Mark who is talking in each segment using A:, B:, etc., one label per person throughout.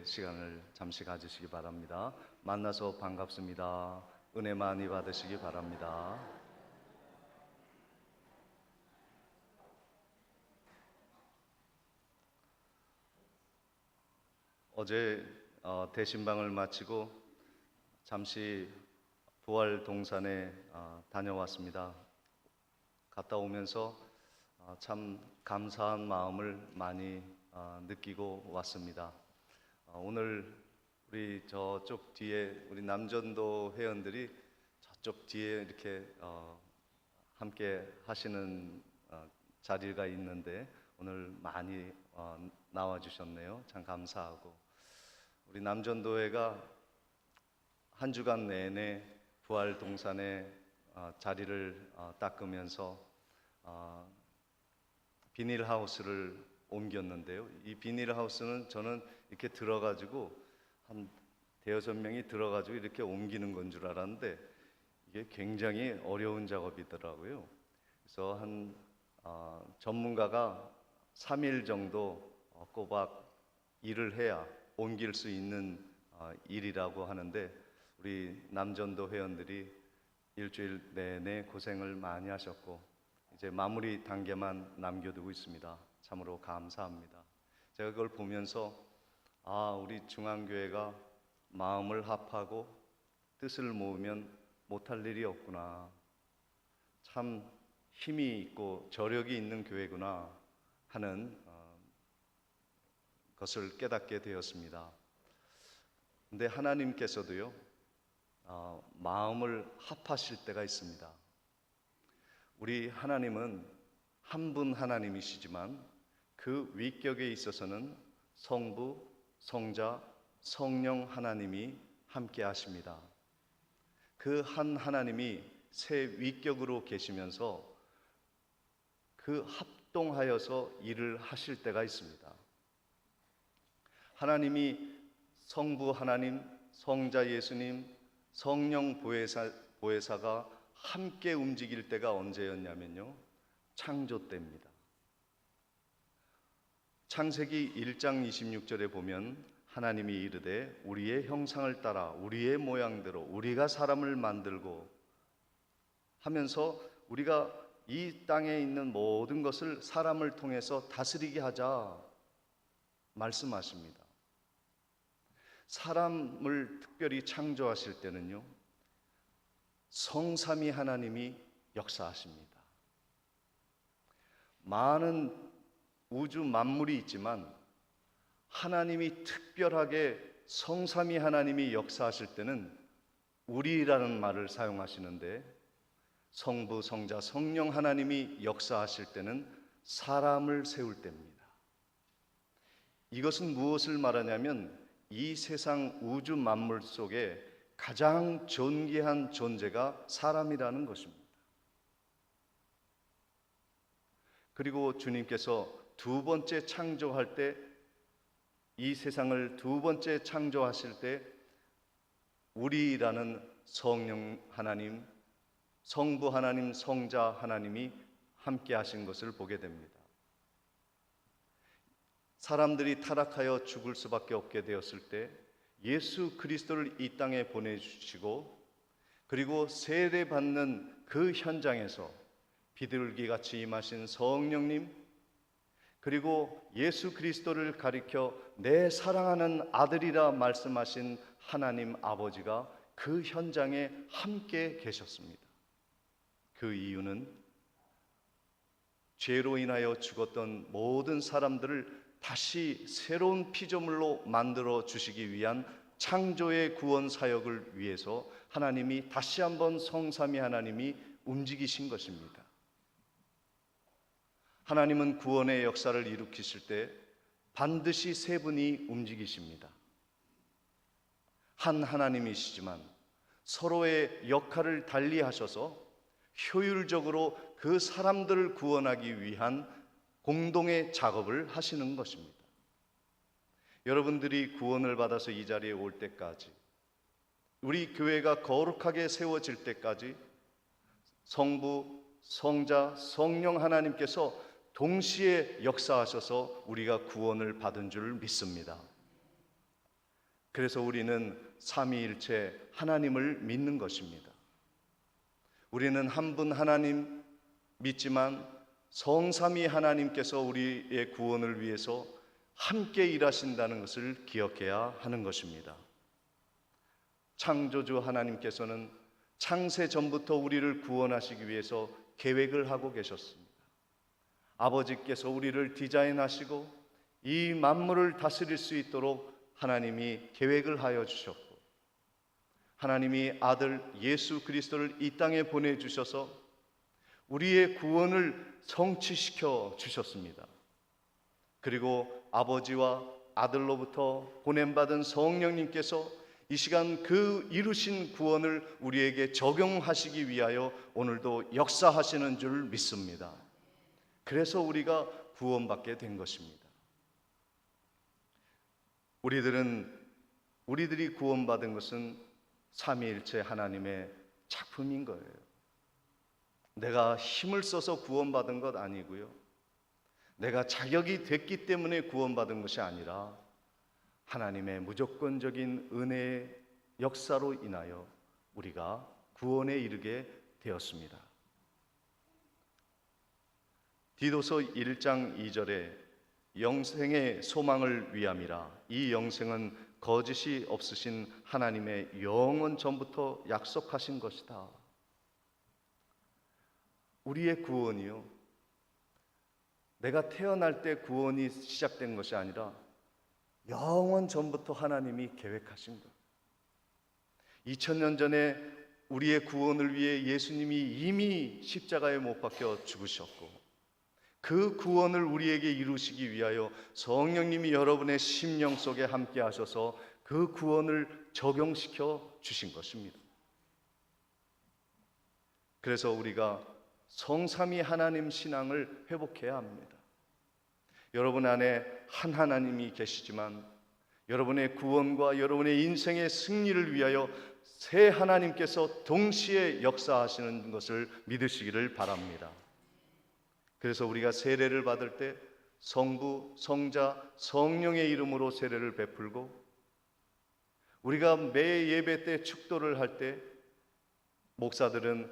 A: 시간을 잠시 가지시기 바랍니다. 만나서 반갑습니다. 은혜 많이 받으시기 바랍니다. 어제 대신방을 마치고 잠시 부활 동산에 다녀왔습니다. 갔다 오면서 참 감사한 마음을 많이 느끼고 왔습니다. 오늘 우리 저쪽 뒤에 우리 남전도 회원들이 저쪽 뒤에 이렇게 함께 하시는 자리가 있는데 오늘 많이 나와 주셨네요. 참 감사하고, 우리 남전도회가 한 주간 내내 부활 동산에 자리를 닦으면서 비닐하우스를 옮겼는데요. 이 비닐하우스는 저는 이렇게 들어가지고 한 대여섯 명이 들어가지고 이렇게 옮기는 건 줄 알았는데 이게 굉장히 어려운 작업이더라고요. 그래서 한 전문가가 3일 정도 꼬박 일을 해야 옮길 수 있는 일이라고 하는데, 우리 남전도 회원들이 일주일 내내 고생을 많이 하셨고 이제 마무리 단계만 남겨두고 있습니다. 참으로 감사합니다. 제가 그걸 보면서 우리 중앙교회가 마음을 합하고 뜻을 모으면 못할 일이 없구나, 참 힘이 있고 저력이 있는 교회구나 하는 것을 깨닫게 되었습니다. 근데 하나님께서도요, 마음을 합하실 때가 있습니다. 우리 하나님은 한 분 하나님이시지만 그 위격에 있어서는 성부, 성자, 성령 하나님이 함께 하십니다. 그 한 하나님이 세 위격으로 계시면서 그 합동하여서 일을 하실 때가 있습니다. 하나님이 성부 하나님, 성자 예수님, 성령 보혜사가 함께 움직일 때가 언제였냐면요, 창조 때입니다. 창세기 1장 26절에 보면 하나님이 이르되 우리의 형상을 따라 우리의 모양대로 우리가 사람을 만들고 하면서 우리가 이 땅에 있는 모든 것을 사람을 통해서 다스리게 하자 말씀하십니다. 사람을 특별히 창조하실 때는요, 성삼위 하나님이 역사하십니다. 많은 우주 만물이 있지만 하나님이 특별하게 성삼위 하나님이 역사하실 때는 우리라는 말을 사용하시는데, 성부, 성자, 성령 하나님이 역사하실 때는 사람을 세울 때입니다. 이것은 무엇을 말하냐면 이 세상 우주 만물 속에 가장 존귀한 존재가 사람이라는 것입니다. 그리고 주님께서 두 번째 창조할 때, 이 세상을 두 번째 창조하실 때 우리라는 성령 하나님, 성부 하나님, 성자 하나님이 함께 하신 것을 보게 됩니다. 사람들이 타락하여 죽을 수밖에 없게 되었을 때 예수 그리스도를 이 땅에 보내주시고, 그리고 세례받는 그 현장에서 비둘기같이 임하신 성령님, 그리고 예수 그리스도를 가리켜 내 사랑하는 아들이라 말씀하신 하나님 아버지가 그 현장에 함께 계셨습니다. 그 이유는 죄로 인하여 죽었던 모든 사람들을 다시 새로운 피조물로 만들어 주시기 위한 창조의 구원 사역을 위해서 하나님이 다시 한번 성삼위 하나님이 움직이신 것입니다. 하나님은 구원의 역사를 일으키실 때 반드시 세 분이 움직이십니다. 한 하나님이시지만 서로의 역할을 달리 하셔서 효율적으로 그 사람들을 구원하기 위한 공동의 작업을 하시는 것입니다. 여러분들이 구원을 받아서 이 자리에 올 때까지, 우리 교회가 거룩하게 세워질 때까지 성부, 성자, 성령 하나님께서 동시에 역사하셔서 우리가 구원을 받은 줄 믿습니다. 그래서 우리는 삼위일체 하나님을 믿는 것입니다. 우리는 한 분 하나님 믿지만 성삼위 하나님께서 우리의 구원을 위해서 함께 일하신다는 것을 기억해야 하는 것입니다. 창조주 하나님께서는 창세 전부터 우리를 구원하시기 위해서 계획을 하고 계셨습니다. 아버지께서 우리를 디자인하시고 이 만물을 다스릴 수 있도록 하나님이 계획을 하여 주셨고, 하나님이 아들 예수 그리스도를 이 땅에 보내주셔서 우리의 구원을 성취시켜 주셨습니다. 그리고 아버지와 아들로부터 보냄받은 성령님께서 이 시간 그 이루신 구원을 우리에게 적용하시기 위하여 오늘도 역사하시는 줄 믿습니다. 그래서 우리가 구원받게 된 것입니다. 우리들이 구원받은 것은 삼위일체 하나님의 작품인 거예요. 내가 힘을 써서 구원받은 것 아니고요, 내가 자격이 됐기 때문에 구원받은 것이 아니라 하나님의 무조건적인 은혜의 역사로 인하여 우리가 구원에 이르게 되었습니다. 디도서 1장 2절에 영생의 소망을 위함이라, 이 영생은 거짓이 없으신 하나님의 영원 전부터 약속하신 것이다. 우리의 구원이요, 내가 태어날 때 구원이 시작된 것이 아니라 영원 전부터 하나님이 계획하신 것. 2000년 전에 우리의 구원을 위해 예수님이 이미 십자가에 못 박혀 죽으셨고, 그 구원을 우리에게 이루시기 위하여 성령님이 여러분의 심령 속에 함께 하셔서 그 구원을 적용시켜 주신 것입니다. 그래서 우리가 성삼위 하나님 신앙을 회복해야 합니다. 여러분 안에 한 하나님이 계시지만 여러분의 구원과 여러분의 인생의 승리를 위하여 세 하나님께서 동시에 역사하시는 것을 믿으시기를 바랍니다. 그래서 우리가 세례를 받을 때 성부, 성자, 성령의 이름으로 세례를 베풀고, 우리가 매 예배 때 축도를 할 때 목사들은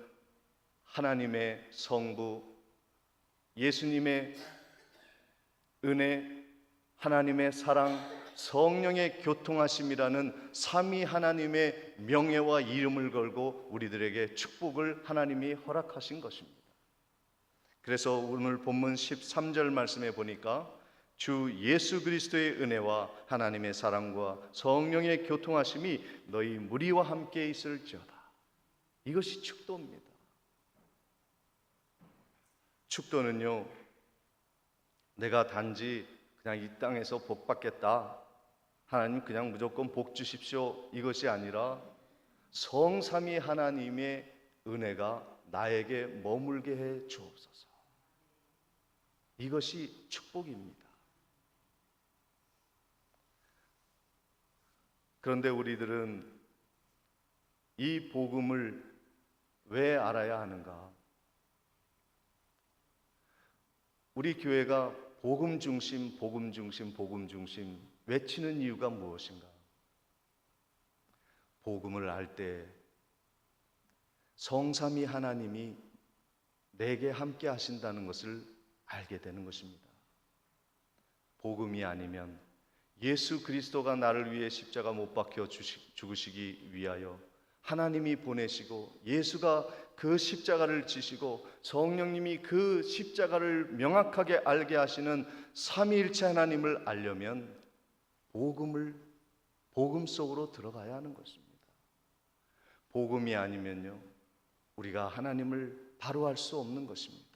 A: 하나님의 성부, 예수님의 은혜, 하나님의 사랑, 성령의 교통하심이라는 삼위 하나님의 명예와 이름을 걸고 우리들에게 축복을 하나님이 허락하신 것입니다. 그래서 오늘 본문 13절 말씀에 보니까 주 예수 그리스도의 은혜와 하나님의 사랑과 성령의 교통하심이 너희 무리와 함께 있을지어다. 이것이 축도입니다. 축도는요, 내가 단지 그냥 이 땅에서 복 받겠다, 하나님 그냥 무조건 복 주십시오, 이것이 아니라 성삼위 하나님의 은혜가 나에게 머물게 해 주옵소서. 이것이 축복입니다. 그런데 우리들은 이 복음을 왜 알아야 하는가? 우리 교회가 복음 중심, 복음 중심, 복음 중심 외치는 이유가 무엇인가? 복음을 알 때 성삼위 하나님이 내게 함께 하신다는 것을 알게 되는 것입니다. 복음이 아니면 예수 그리스도가 나를 위해 십자가 못 박혀 죽으시기 위하여 하나님이 보내시고, 예수가 그 십자가를 지시고 성령님이 그 십자가를 명확하게 알게 하시는 삼위일체 하나님을 알려면 복음 속으로 들어가야 하는 것입니다. 복음이 아니면요, 우리가 하나님을 바로 알 수 없는 것입니다.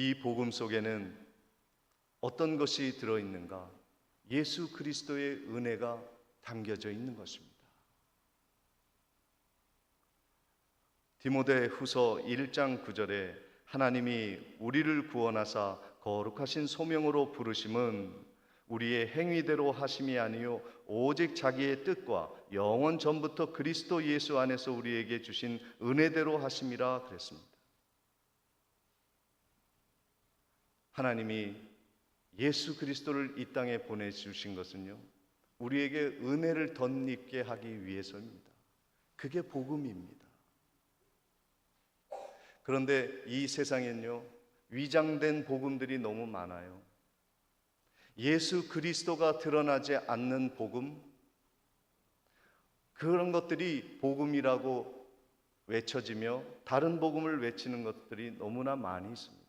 A: 이 복음 속에는 어떤 것이 들어있는가? 예수 그리스도의 은혜가 담겨져 있는 것입니다. 디모데후서 1장 9절에 하나님이 우리를 구원하사 거룩하신 소명으로 부르심은 우리의 행위대로 하심이 아니요 오직 자기의 뜻과 영원 전부터 그리스도 예수 안에서 우리에게 주신 은혜대로 하심이라 그랬습니다. 하나님이 예수 그리스도를 이 땅에 보내주신 것은요, 우리에게 은혜를 덧입게 하기 위해서입니다. 그게 복음입니다. 그런데 이 세상엔요, 위장된 복음들이 너무 많아요. 예수 그리스도가 드러나지 않는 복음, 그런 것들이 복음이라고 외쳐지며 다른 복음을 외치는 것들이 너무나 많이 있습니다.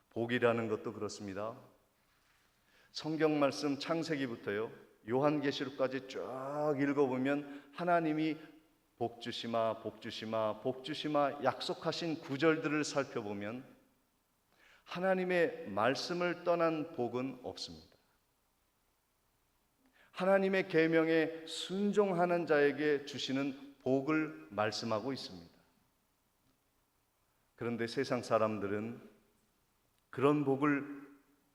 A: 복이라는 것도 그렇습니다. 성경 말씀 창세기부터요, 요한계시록까지 쭉 읽어보면 하나님이 복 주시마, 복 주시마, 복 주시마 약속하신 구절들을 살펴보면 하나님의 말씀을 떠난 복은 없습니다. 하나님의 계명에 순종하는 자에게 주시는 복을 말씀하고 있습니다. 그런데 세상 사람들은 그런 복을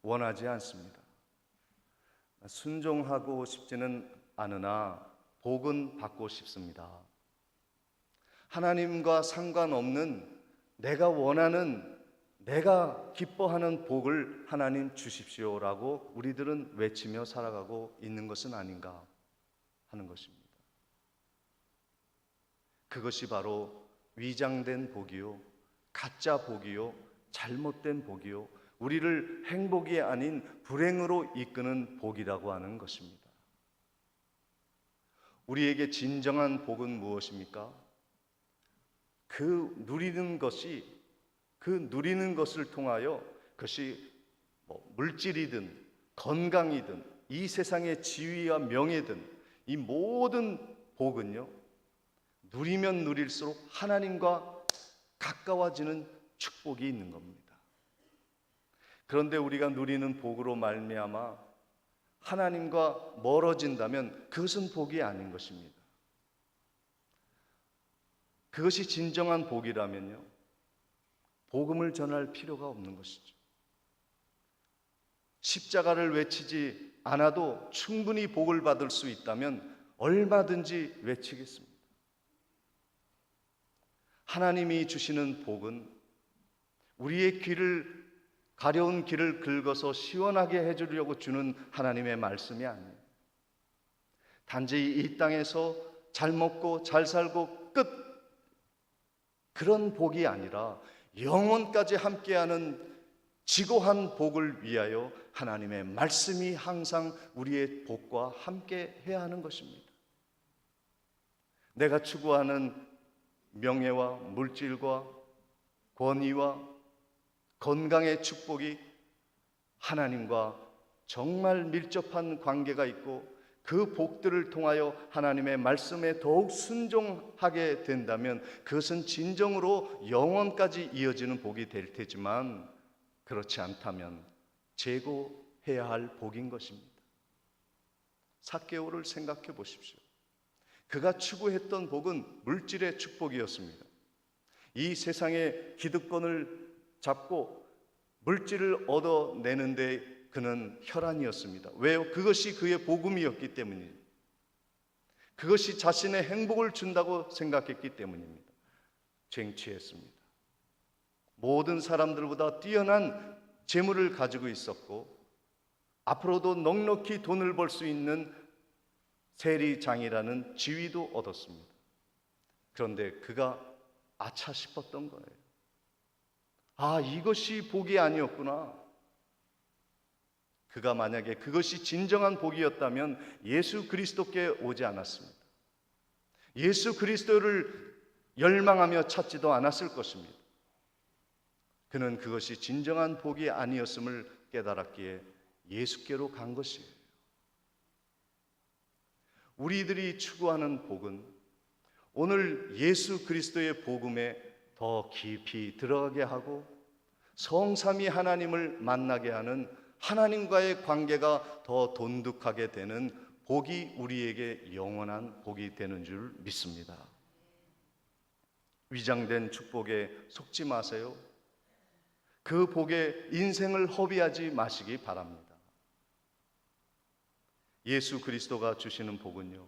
A: 원하지 않습니다. 순종하고 싶지는 않으나 복은 받고 싶습니다. 하나님과 상관없는 내가 원하는, 내가 기뻐하는 복을 하나님 주십시오라고 우리들은 외치며 살아가고 있는 것은 아닌가 하는 것입니다. 그것이 바로 위장된 복이요, 가짜 복이요, 잘못된 복이요, 우리를 행복이 아닌 불행으로 이끄는 복이라고 하는 것입니다. 우리에게 진정한 복은 무엇입니까? 그 누리는 것을 통하여, 그것이 물질이든 건강이든 이 세상의 지위와 명예든 이 모든 복은요, 누리면 누릴수록 하나님과 가까워지는 축복이 있는 겁니다. 그런데 우리가 누리는 복으로 말미암아 하나님과 멀어진다면 그것은 복이 아닌 것입니다. 그것이 진정한 복이라면요, 복음을 전할 필요가 없는 것이죠. 십자가를 외치지 않아도 충분히 복을 받을 수 있다면 얼마든지 외치겠습니다. 하나님이 주시는 복은 우리의 가려운 길을 긁어서 시원하게 해주려고 주는 하나님의 말씀이 아니에요. 단지 이 땅에서 잘 먹고 잘 살고 끝, 그런 복이 아니라 영원까지 함께하는 지고한 복을 위하여 하나님의 말씀이 항상 우리의 복과 함께 해야 하는 것입니다. 내가 추구하는 명예와 물질과 권위와 건강의 축복이 하나님과 정말 밀접한 관계가 있고 그 복들을 통하여 하나님의 말씀에 더욱 순종하게 된다면 그것은 진정으로 영원까지 이어지는 복이 될 테지만, 그렇지 않다면 재고해야 할 복인 것입니다. 삭개오를 생각해 보십시오. 그가 추구했던 복은 물질의 축복이었습니다. 이 세상의 기득권을 잡고 물질을 얻어내는데 그는 혈안이었습니다. 왜요? 그것이 그의 복음이었기 때문입니다. 그것이 자신의 행복을 준다고 생각했기 때문입니다. 쟁취했습니다. 모든 사람들보다 뛰어난 재물을 가지고 있었고 앞으로도 넉넉히 돈을 벌 수 있는 세리장이라는 지위도 얻었습니다. 그런데 그가 아차 싶었던 거예요. 아, 이것이 복이 아니었구나. 그가 만약에 그것이 진정한 복이었다면 예수 그리스도께 오지 않았습니다. 예수 그리스도를 열망하며 찾지도 않았을 것입니다. 그는 그것이 진정한 복이 아니었음을 깨달았기에 예수께로 간 것이에요. 우리들이 추구하는 복은 오늘 예수 그리스도의 복음에 더 깊이 들어가게 하고 성삼위 하나님을 만나게 하는, 하나님과의 관계가 더 돈독하게 되는 복이 우리에게 영원한 복이 되는 줄 믿습니다. 위장된 축복에 속지 마세요. 그 복에 인생을 허비하지 마시기 바랍니다. 예수 그리스도가 주시는 복은요,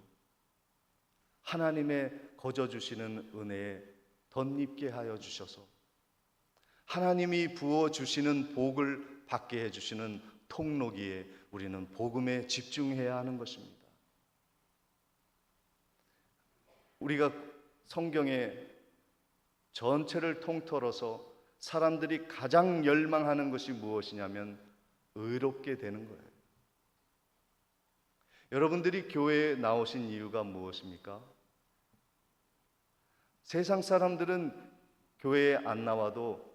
A: 하나님의 거저 주시는 은혜에 덧입게 하여 주셔서 하나님이 부어 주시는 복을 받게 해주시는 통로기에 우리는 복음에 집중해야 하는 것입니다. 우리가 성경의 전체를 통틀어서 사람들이 가장 열망하는 것이 무엇이냐면 의롭게 되는 거예요. 여러분들이 교회에 나오신 이유가 무엇입니까? 세상 사람들은 교회에 안 나와도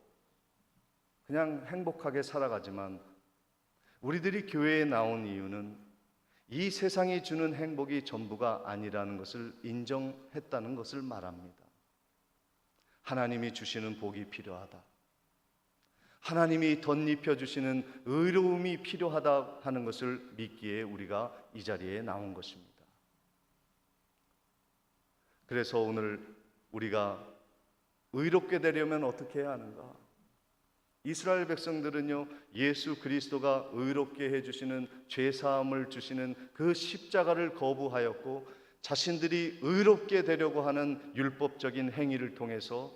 A: 그냥 행복하게 살아가지만 우리들이 교회에 나온 이유는 이 세상이 주는 행복이 전부가 아니라는 것을 인정했다는 것을 말합니다. 하나님이 주시는 복이 필요하다. 하나님이 덧입혀 주시는 의로움이 필요하다 하는 것을 믿기에 우리가 이 자리에 나온 것입니다. 그래서 오늘 우리가 의롭게 되려면 어떻게 해야 하는가? 이스라엘 백성들은요, 예수 그리스도가 의롭게 해주시는 죄사함을 주시는 그 십자가를 거부하였고 자신들이 의롭게 되려고 하는 율법적인 행위를 통해서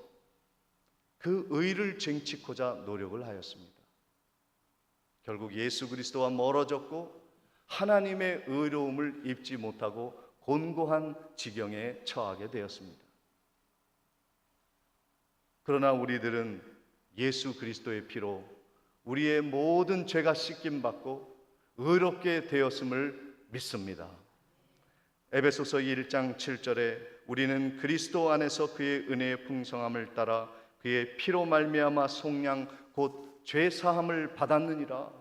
A: 그 의를 쟁취코자 노력을 하였습니다. 결국 예수 그리스도와 멀어졌고 하나님의 의로움을 입지 못하고 곤고한 지경에 처하게 되었습니다. 그러나 우리들은 예수 그리스도의 피로 우리의 모든 죄가 씻김받고 의롭게 되었음을 믿습니다. 에베소서 1장 7절에 우리는 그리스도 안에서 그의 은혜의 풍성함을 따라 그의 피로 말미암아 속량 곧 죄사함을 받았느니라.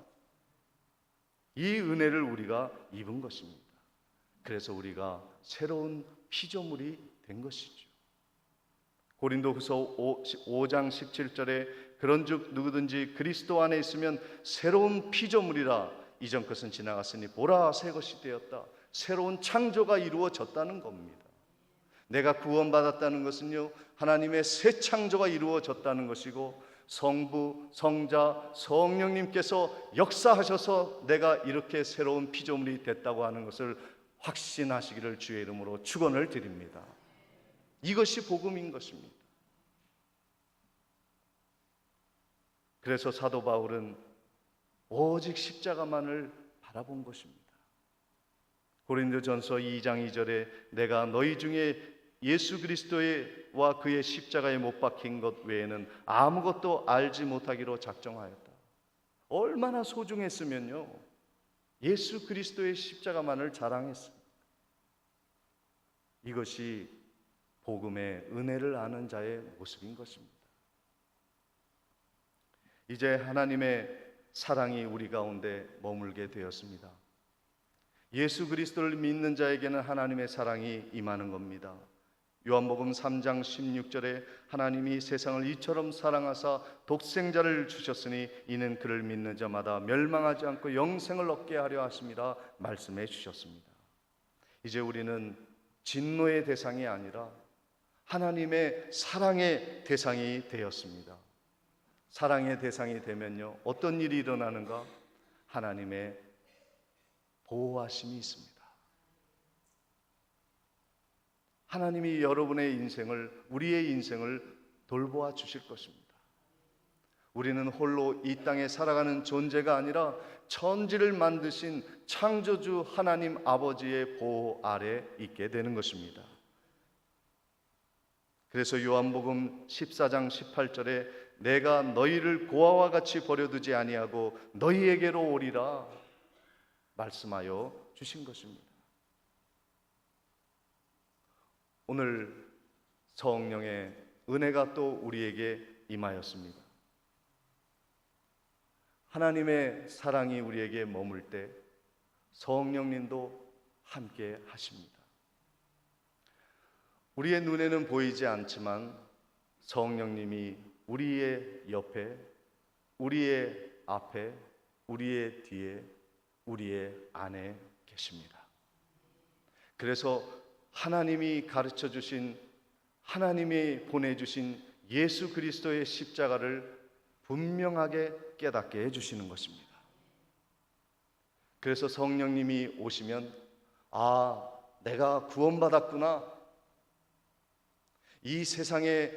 A: 이 은혜를 우리가 입은 것입니다. 그래서 우리가 새로운 피조물이 된 것이죠. 고린도후서 5장 17절에 그런즉 누구든지 그리스도 안에 있으면 새로운 피조물이라 이전 것은 지나갔으니 보라 새 것이 되었다. 새로운 창조가 이루어졌다는 겁니다. 내가 구원받았다는 것은요, 하나님의 새 창조가 이루어졌다는 것이고 성부, 성자, 성령님께서 역사하셔서 내가 이렇게 새로운 피조물이 됐다고 하는 것을 확신하시기를 주의 이름으로 축원을 드립니다. 이것이 복음인 것입니다. 그래서 사도 바울은 오직 십자가만을 바라본 것입니다. 고린도전서 2장 2절에 내가 너희 중에 예수 그리스도와 그의 십자가에 못 박힌 것 외에는 아무것도 알지 못하기로 작정하였다. 얼마나 소중했으면요, 예수 그리스도의 십자가만을 자랑했습니다. 이것이 복음의 은혜를 아는 자의 모습인 것입니다. 이제 하나님의 사랑이 우리 가운데 머물게 되었습니다. 예수 그리스도를 믿는 자에게는 하나님의 사랑이 임하는 겁니다. 요한복음 3장 16절에 하나님이 세상을 이처럼 사랑하사 독생자를 주셨으니 이는 그를 믿는 자마다 멸망하지 않고 영생을 얻게 하려 하심이라 말씀해 주셨습니다. 이제 우리는 진노의 대상이 아니라 하나님의 사랑의 대상이 되었습니다. 사랑의 대상이 되면요, 어떤 일이 일어나는가? 하나님의 보호하심이 있습니다. 하나님이 여러분의 인생을, 우리의 인생을 돌보아 주실 것입니다. 우리는 홀로 이 땅에 살아가는 존재가 아니라 천지를 만드신 창조주 하나님 아버지의 보호 아래 있게 되는 것입니다. 그래서 요한복음 14장 18절에 내가 너희를 고아와 같이 버려두지 아니하고 너희에게로 오리라 말씀하여 주신 것입니다. 오늘 성령의 은혜가 또 우리에게 임하였습니다. 하나님의 사랑이 우리에게 머물 때 성령님도 함께 하십니다. 우리의 눈에는 보이지 않지만 성령님이 우리의 옆에, 우리의 앞에, 우리의 뒤에, 우리의 안에 계십니다. 그래서 하나님이 가르쳐 주신, 하나님이 보내주신 예수 그리스도의 십자가를 분명하게 깨닫게 해주시는 것입니다. 그래서 성령님이 오시면 아, 내가 구원받았구나. 이 세상에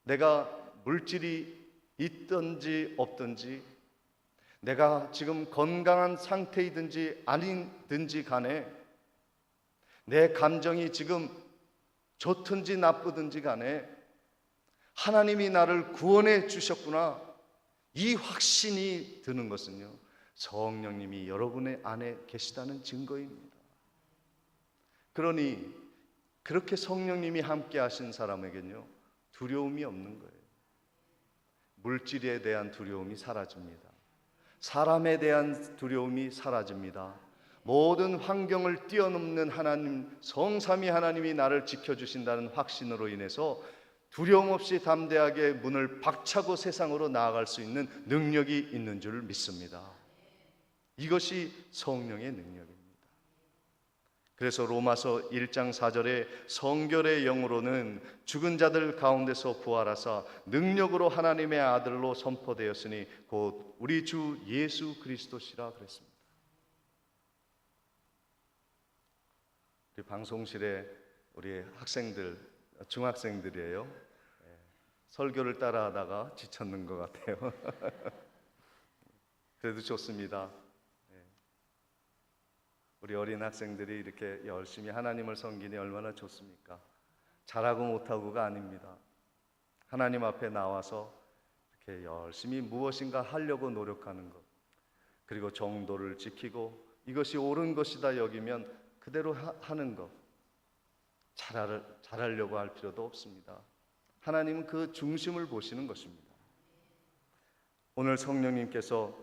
A: 내가 물질이 있든지 없든지 내가 지금 건강한 상태이든지 아니든지 간에, 내 감정이 지금 좋든지 나쁘든지 간에 하나님이 나를 구원해 주셨구나, 이 확신이 드는 것은요, 성령님이 여러분의 안에 계시다는 증거입니다. 그러니 그렇게 성령님이 함께 하신 사람에겐요, 두려움이 없는 거예요. 물질에 대한 두려움이 사라집니다. 사람에 대한 두려움이 사라집니다. 모든 환경을 뛰어넘는 하나님, 성삼위 하나님이 나를 지켜주신다는 확신으로 인해서 두려움 없이 담대하게 문을 박차고 세상으로 나아갈 수 있는 능력이 있는 줄 믿습니다. 이것이 성령의 능력입니다. 그래서 로마서 1장 4절에 성결의 영으로는 죽은 자들 가운데서 부활하사 능력으로 하나님의 아들로 선포되었으니 곧 우리 주 예수 그리스도시라 그랬습니다. 우리 방송실에 우리 학생들, 중학생들이에요. 설교를 따라하다가 지쳤는 것 같아요. 그래도 좋습니다. 우리 어린 학생들이 이렇게 열심히 하나님을 섬기니 얼마나 좋습니까? 잘하고 못하고가 아닙니다. 하나님 앞에 나와서 이렇게 열심히 무엇인가 하려고 노력하는 것, 그리고 정도를 지키고 이것이 옳은 것이다 여기면 그대로 하는 것, 잘하려고 할 필요도 없습니다. 하나님은 그 중심을 보시는 것입니다. 오늘 성령님께서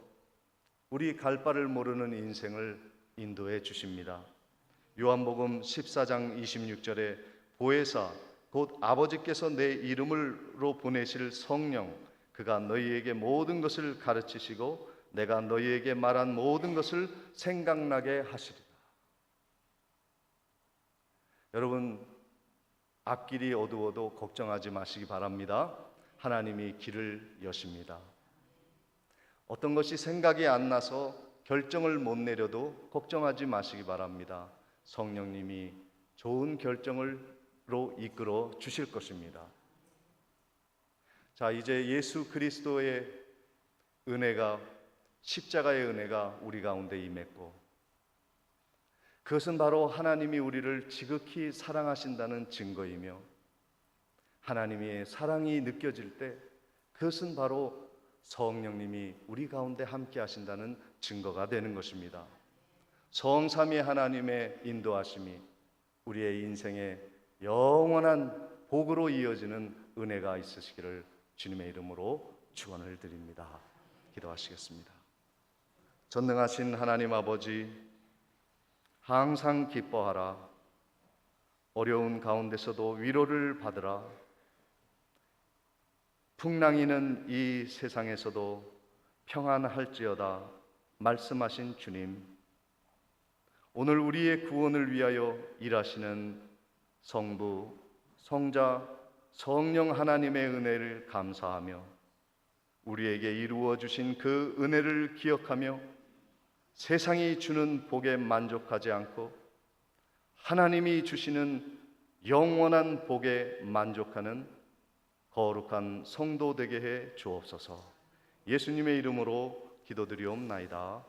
A: 우리 갈 바를 모르는 인생을 인도해 주십니다. 요한복음 14장 26절에 보혜사 곧 아버지께서 내 이름으로 보내실 성령, 그가 너희에게 모든 것을 가르치시고 내가 너희에게 말한 모든 것을 생각나게 하시리라. 여러분, 앞길이 어두워도 걱정하지 마시기 바랍니다. 하나님이 길을 여십니다. 어떤 것이 생각이 안 나서 결정을 못 내려도 걱정하지 마시기 바랍니다. 성령님이 좋은 결정으로 이끌어 주실 것입니다. 자, 이제 예수 그리스도의 은혜가, 십자가의 은혜가 우리 가운데 임했고, 그것은 바로 하나님이 우리를 지극히 사랑하신다는 증거이며, 하나님의 사랑이 느껴질 때 그것은 바로 성령님이 우리 가운데 함께 하신다는 증거가 되는 것입니다. 성삼위 하나님의 인도하심이 우리의 인생에 영원한 복으로 이어지는 은혜가 있으시기를 주님의 이름으로 축원을 드립니다. 기도하시겠습니다. 전능하신 하나님 아버지, 항상 기뻐하라. 어려운 가운데서도 위로를 받으라. 풍랑이는 이 세상에서도 평안할지어다 말씀하신 주님, 오늘 우리의 구원을 위하여 일하시는 성부, 성자, 성령 하나님의 은혜를 감사하며 우리에게 이루어 주신 그 은혜를 기억하며 세상이 주는 복에 만족하지 않고 하나님이 주시는 영원한 복에 만족하는 거룩한 성도 되게 해 주옵소서. 예수님의 이름으로 기도드리옵나이다.